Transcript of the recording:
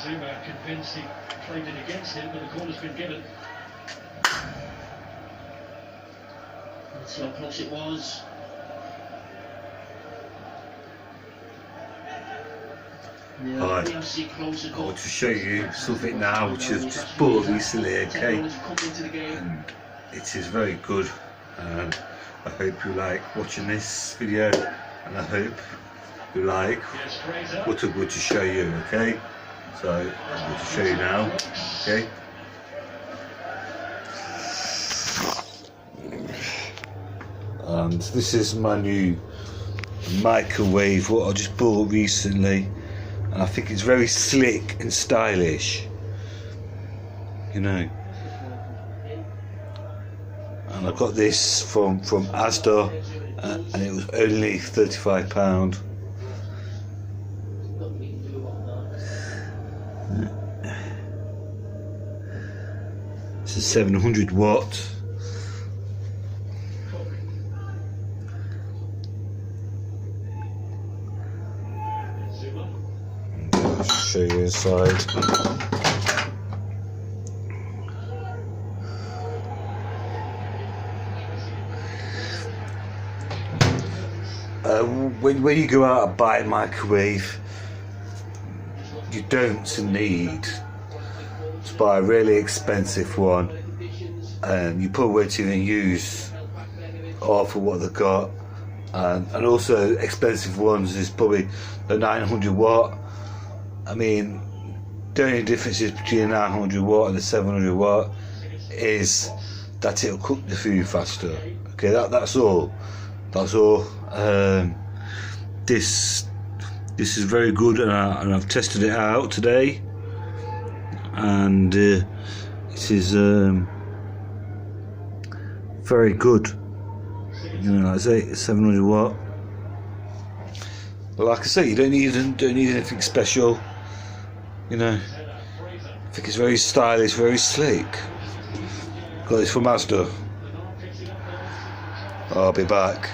Zuma convinced he played it against him, but the corner's been given. Let's see how close it was. Hi, I want to show you something now which I've just bought recently, okay? And it is very good, and I hope you like watching this video, and I hope you like what I'm going to show you, okay? So I'm going to show you now, okay? And this is my new microwave, what I just bought recently. And I think it's very slick and stylish, you know. And I got this from Asda, and it was only £35. It's a 700 watt. Show you inside. When you go out and buy a microwave, you don't need to buy a really expensive one. You probably won't even use half of what they've got, and also expensive ones is probably the 900 watt. I mean, the only difference between a 900 watt and a 700 watt is that it'll cook the food faster. Okay, that's all. That's all. This is very good, and I've tested it out today, and it is very good. You know, like I say, 700 watt. But like I say, you don't need anything special. You know, I think it's very stylish, very sleek. Got this from Asda. I'll be back.